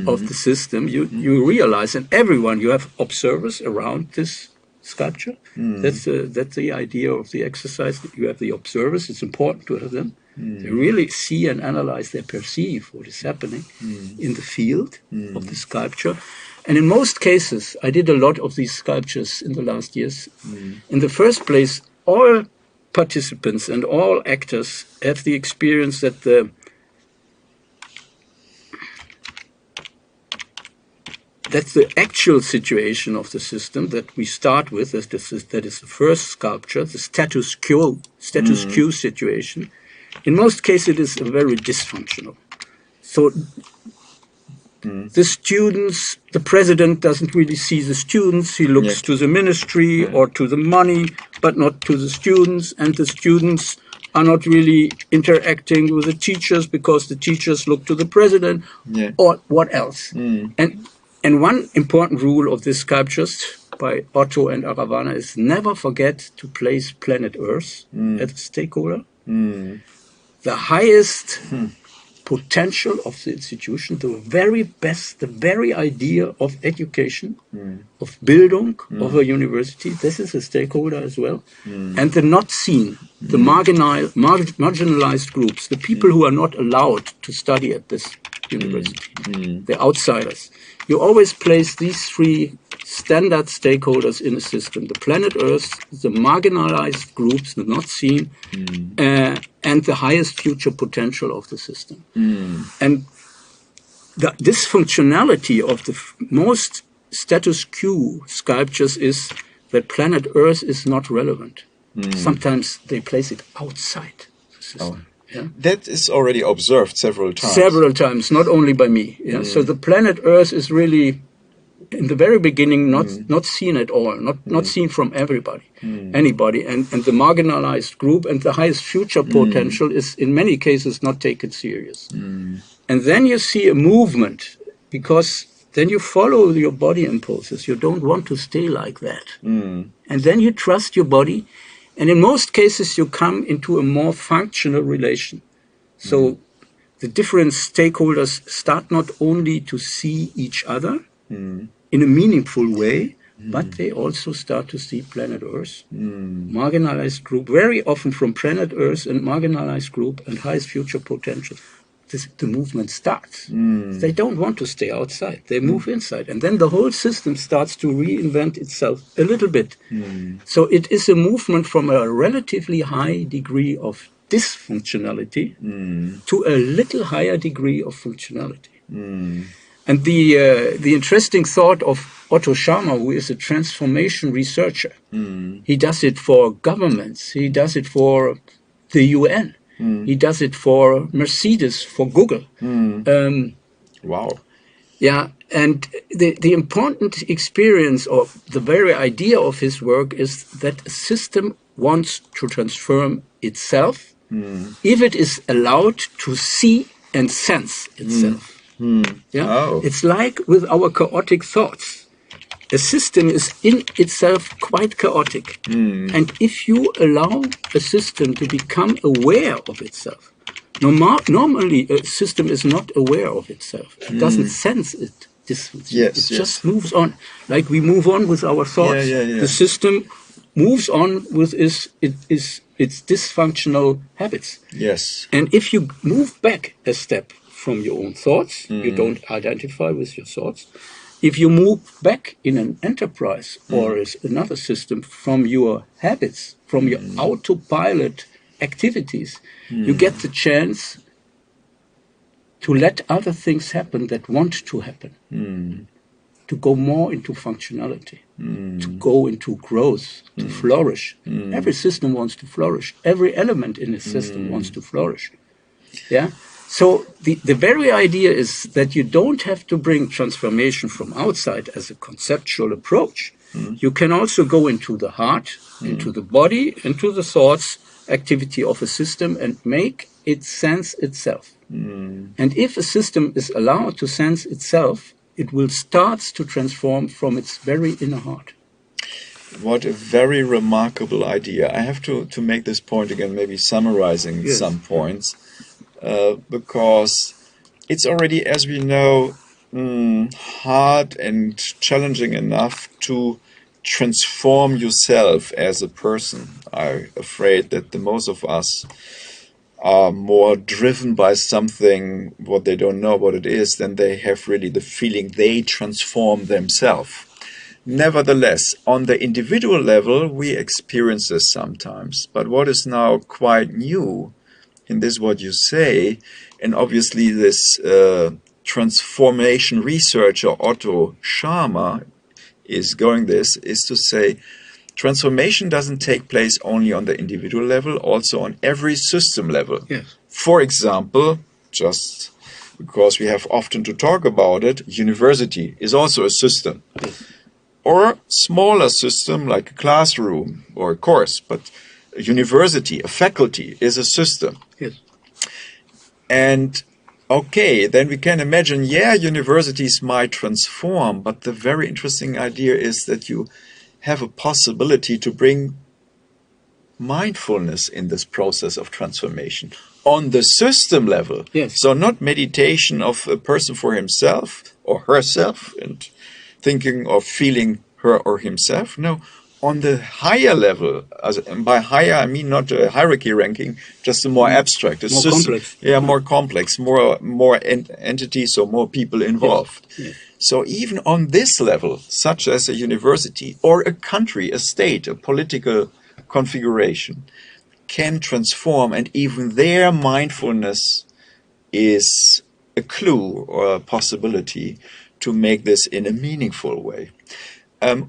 of the system, you realize, and everyone, you have observers around this sculpture. That's the idea of the exercise. You have the observers. It's important to have them. They really see and analyze, they perceive what is happening in the field of the sculpture. And in most cases, I did a lot of these sculptures in the last years. In the first place, all participants and all actors have the experience that that's the actual situation of the system that we start with. That is the first sculpture, the status quo situation. In most cases, it is very dysfunctional. So the students, the president doesn't really see the students. He looks to the ministry or to the money, but not to the students. And the students are not really interacting with the teachers because the teachers look to the president or what else. And one important rule of these sculptures by Otto and Arawana is never forget to place planet Earth as a stakeholder. The highest potential of the institution, the very best, the very idea of education, of Bildung, of a university, this is a stakeholder as well. And the not seen, the marginalized groups, the people who are not allowed to study at this university, the outsiders. You always place these three standard stakeholders in a system: the planet Earth, the marginalized groups, the not seen, and the highest future potential of the system. And the dysfunctionality of the most status quo sculptures is that planet Earth is not relevant. Sometimes they place it outside the system. That is already observed several times. Several times, not only by me. So the planet Earth is really, in the very beginning, not seen at all, not seen from anybody. And the marginalized group and the highest future potential is, in many cases, not taken serious. And then you see a movement, because then you follow your body impulses. You don't want to stay like that. And then you trust your body. And in most cases, you come into a more functional relation. So the different stakeholders start not only to see each other in a meaningful way, but they also start to see planet Earth, marginalized group, very often from planet Earth and marginalized group and highest future potential. The movement starts. They don't want to stay outside. They move inside. And then the whole system starts to reinvent itself a little bit. So it is a movement from a relatively high degree of dysfunctionality to a little higher degree of functionality. And the interesting thought of Otto Scharmer, who is a transformation researcher, he does it for governments. He does it for the UN. He does it for Mercedes, for Google. Wow. Yeah, and the important experience of the very idea of his work is that a system wants to transform itself if it is allowed to see and sense itself. It's like with our chaotic thoughts. A system is in itself quite chaotic. And if you allow a system to become aware of itself, normally a system is not aware of itself. It doesn't sense it. It just moves on. Like we move on with our thoughts. The system moves on with its dysfunctional habits. And if you move back a step from your own thoughts, you don't identify with your thoughts. If you move back in an enterprise or another system from your habits, from your autopilot activities, you get the chance to let other things happen that want to happen, to go more into functionality, to go into growth, to flourish. Every system wants to flourish. Every element in a system wants to flourish. Yeah. So the very idea is that you don't have to bring transformation from outside as a conceptual approach. You can also go into the heart, into the body, into the thoughts activity of a system and make it sense itself. And if a system is allowed to sense itself, it will start to transform from its very inner heart. What a very remarkable idea. I have to make this point again, maybe summarizing some points, because it's already, as we know, hard and challenging enough to transform yourself as a person. I'm afraid that the most of us are more driven by something, what they don't know what it is, than they have really the feeling they transform themselves. Nevertheless, on the individual level, we experience this sometimes. But what is now quite new in this, what you say, and obviously this transformation researcher, Otto Scharmer, is going this, is to say, transformation doesn't take place only on the individual level, also on every system level. Yes. For example, just because we have often to talk about it, university is also a system. Yes. Or a smaller system like a classroom or a course, but a university, a faculty is a system. Yes. And okay, then we can imagine, universities might transform, but the very interesting idea is that you have a possibility to bring mindfulness in this process of transformation on the system level. Yes. So not meditation of a person for himself or herself and thinking or feeling her or himself. No, on the higher level, and by higher I mean not a hierarchy ranking, just a more abstract, a more system, complex. Yeah, more complex, more entities or more people involved. Yes. Yes. So even on this level, such as a university or a country, a state, a political configuration, can transform, and even their mindfulness is a clue or a possibility to make this in a meaningful way.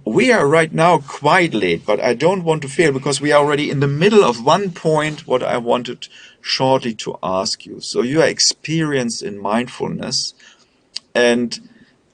We are right now quite late, but I don't want to fail because we are already in the middle of one point what I wanted shortly to ask you. So you are experienced in mindfulness, and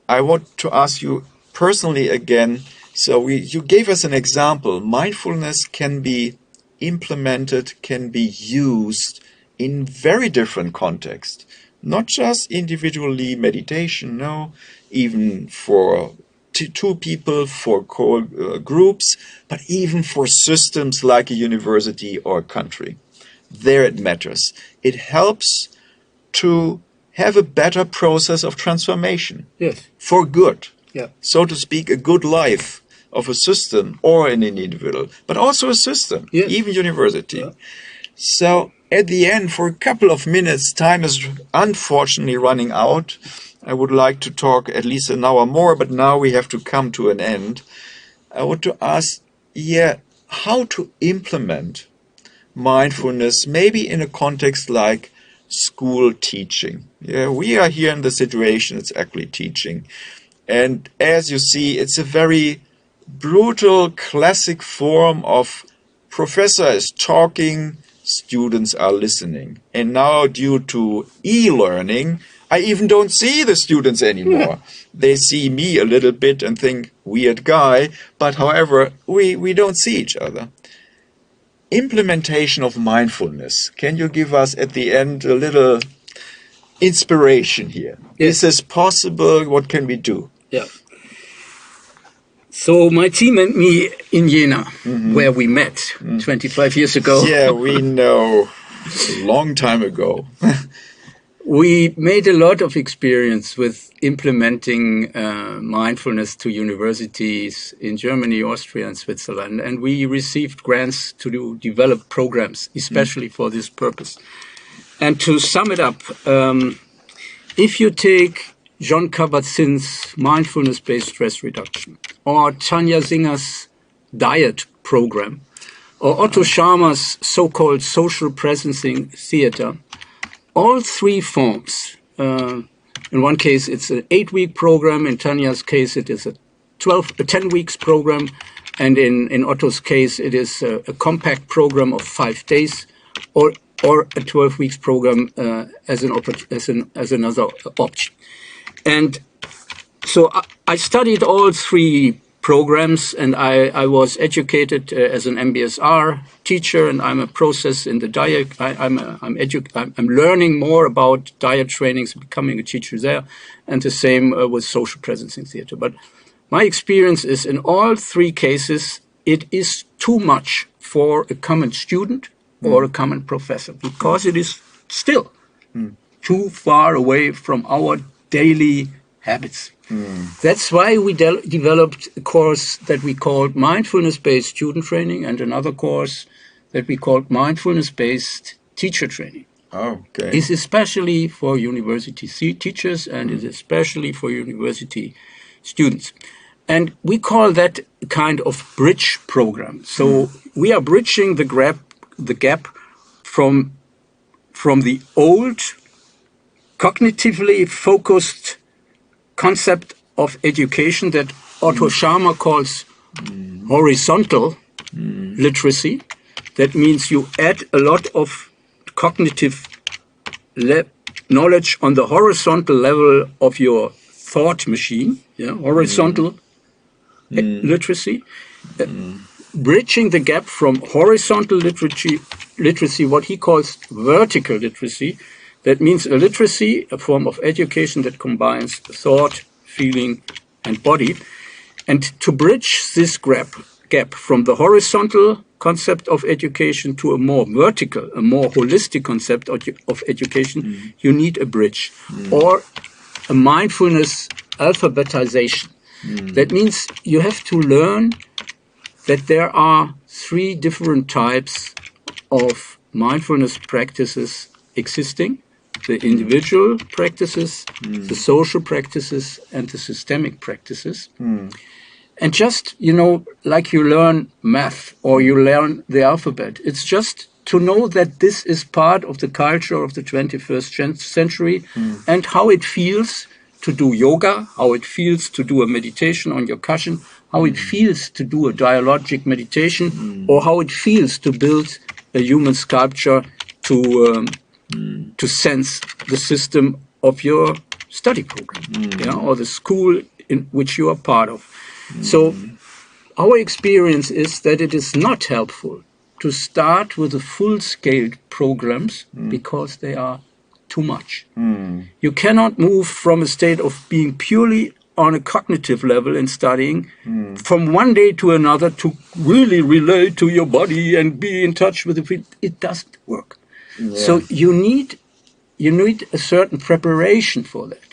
I want to ask you personally again. So you gave us an example. Mindfulness can be implemented, can be used in very different contexts. Not just individually meditation, no, even for two people, for groups, but even for systems like a university or a country. There it matters. It helps to have a better process of transformation. Yes. For good. Yeah. So to speak, a good life of a system or an individual, but also a system, Yes. even university. Yeah. So at the end, for a couple of minutes, time is unfortunately running out. I would like to talk at least an hour more, but now we have to come to an end. I want to ask, how to implement mindfulness, maybe in a context like school teaching. Yeah, we are here in the situation, it's actually teaching. And as you see, it's a very brutal, classic form of professor is talking, students are listening. And now due to e-learning, I even don't see the students anymore. They see me a little bit and think, weird guy. But however, we don't see each other. Implementation of mindfulness. Can you give us at the end a little inspiration here? Yes. Is this possible? What can we do? Yeah. So my team and me in Jena, where we met 25 years ago. Yeah, we know. A long time ago. We made a lot of experience with implementing mindfulness to universities in Germany, Austria, and Switzerland. And we received grants to develop programs, especially for this purpose. And to sum it up, if you take Jon Kabat-Zinn's mindfulness-based stress reduction, or Tania Singer's diet program, or Otto Scharmer's so-called social presencing theater, all three forms In one case, it's an 8-week program. In Tania's case, it is a 10 weeks program. And in Otto's case, it is a compact program of 5 days, or a 12 weeks program as another option. And so I studied all 3 programs, and I was educated as an MBSR teacher, and I'm a process in the diet. I'm learning more about diet trainings, becoming a teacher there, and the same with social presence in theater. But my experience is in all 3 cases, it is too much for a common student or a common professor, because it is still too far away from our daily habits. That's why we developed a course that we called Mindfulness-Based Student Training, and another course that we called Mindfulness-Based Teacher Training. Okay. It's especially for university teachers, and it's especially for university students. And we call that a kind of bridge program. So we are bridging the gap from the old cognitively focused concept of education that Otto Scharmer calls horizontal literacy. That means you add a lot of cognitive knowledge on the horizontal level of your thought machine, horizontal literacy. Bridging the gap from horizontal literacy, what he calls vertical literacy. That means a literacy, a form of education that combines thought, feeling, and body. And to bridge this gap from the horizontal concept of education to a more vertical, a more holistic concept of education, you need a bridge or a mindfulness alphabetization. That means you have to learn that there are 3 different types of mindfulness practices existing: the individual practices, the social practices, and the systemic practices. And just, like you learn math or you learn the alphabet, it's just to know that this is part of the culture of the 21st century and how it feels to do yoga, how it feels to do a meditation on your cushion, how it feels to do a dialogic meditation, or how it feels to build a human sculpture to sense the system of your study program, or the school in which you are part of. So our experience is that it is not helpful to start with the full-scale programs because they are too much. You cannot move from a state of being purely on a cognitive level in studying from one day to another to really relate to your body and be in touch with it. It doesn't work. Yeah. So you need a certain preparation for that.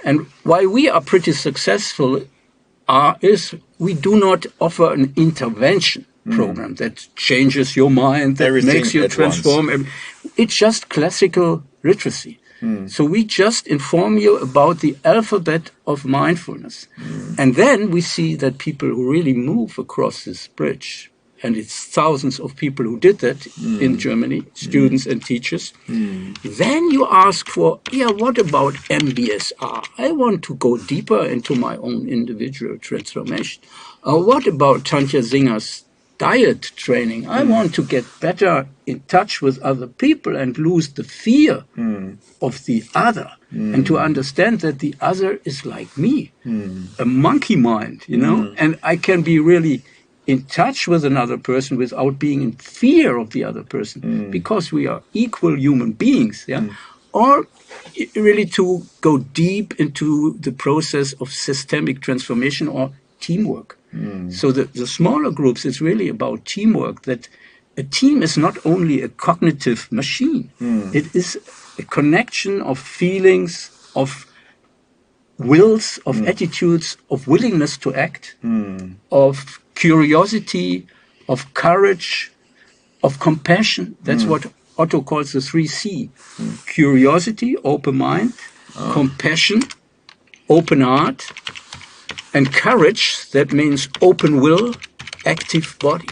And why we are pretty successful is we do not offer an intervention program that changes your mind, that makes you transform. It's just classical literacy. So we just inform you about the alphabet of mindfulness. And then we see that people who really move across this bridge, and it's thousands of people who did that in Germany, students and teachers. Then you ask for, what about MBSR? I want to go deeper into my own individual transformation. Or what about Tania Singer's diet training? I want to get better in touch with other people and lose the fear of the other, and to understand that the other is like me, a monkey mind, and I can be really in touch with another person without being in fear of the other person, because we are equal human beings, or really to go deep into the process of systemic transformation or teamwork. So the smaller groups, it's really about teamwork, that a team is not only a cognitive machine, it is a connection of feelings, of wills, of attitudes, of willingness to act, of curiosity, of courage, of compassion. That's what Otto calls the 3C. Curiosity, open mind, compassion, open heart, and courage, that means open will, active body.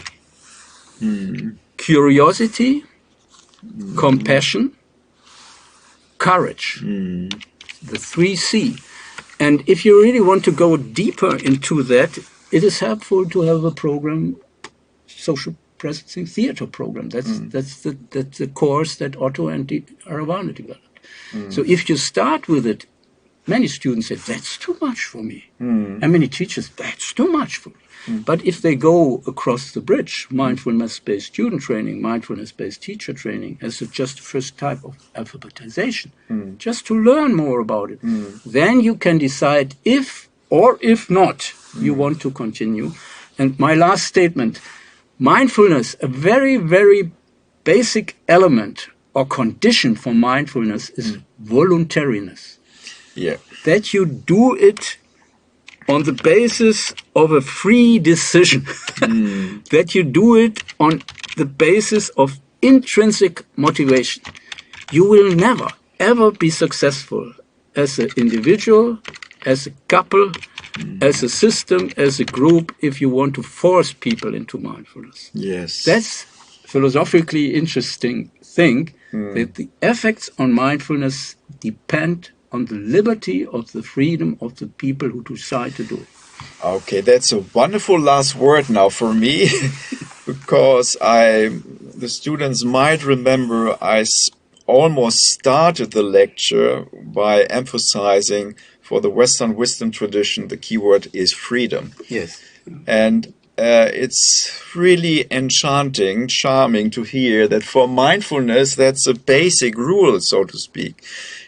Curiosity, compassion, courage, the 3C. And if you really want to go deeper into that, it is helpful to have a program, social presencing theater program. That's the course that Otto and the Arawana developed. So if you start with it, many students say, that's too much for me. And many teachers, that's too much for me. But if they go across the bridge, mindfulness-based student training, mindfulness-based teacher training, as just the first type of alphabetization, just to learn more about it, then you can decide if or if not you want to continue. And my last statement, mindfulness, a very, very basic element or condition for mindfulness is voluntariness. Yeah. That you do it on the basis of a free decision. That you do it on the basis of intrinsic motivation. You will never, ever be successful as an individual, as a couple, as a system, as a group, if you want to force people into mindfulness. Yes. That's philosophically interesting thing, that the effects on mindfulness depend on the liberty of the freedom of the people who decide to do it. Okay, that's a wonderful last word now for me, because the students might remember I almost started the lecture by emphasizing for the Western wisdom tradition, the keyword is freedom. Yes. And it's really enchanting, charming to hear that for mindfulness, that's a basic rule, so to speak.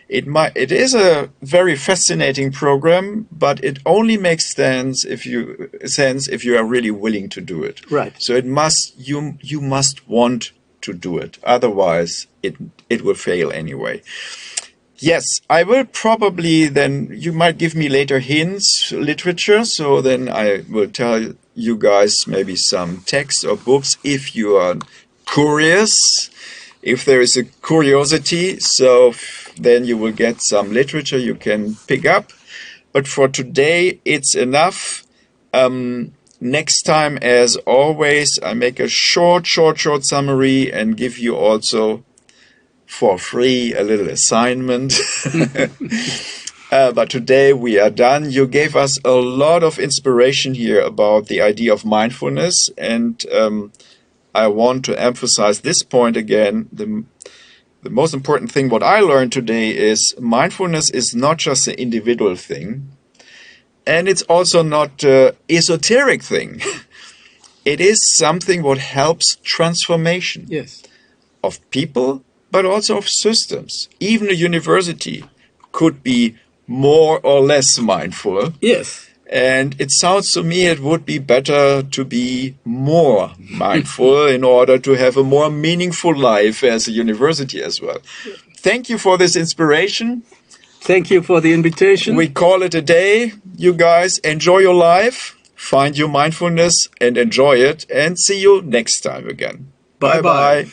It is a very fascinating program, but it only makes sense if you are really willing to do it. Right. So you must want to do it. Otherwise, it will fail anyway. Yes, I will probably then, you might give me later hints, literature, so then I will tell you guys maybe some texts or books if you are curious, if there is a curiosity, so then you will get some literature you can pick up. But for today, it's enough. Next time, as always, I make a short summary and give you also for free a little assignment. But today we are done. You gave us a lot of inspiration here about the idea of mindfulness, and I want to emphasize this point again. The most important thing what I learned today is mindfulness is not just an individual thing, and it's also not an esoteric thing. It is something what helps transformation of people, but also of systems. Even a university could be more or less mindful. Yes. And it sounds to me it would be better to be more mindful in order to have a more meaningful life as a university as well. Thank you for this inspiration. Thank you for the invitation. We call it a day. You guys enjoy your life, find your mindfulness and enjoy it, and see you next time again. Bye-bye.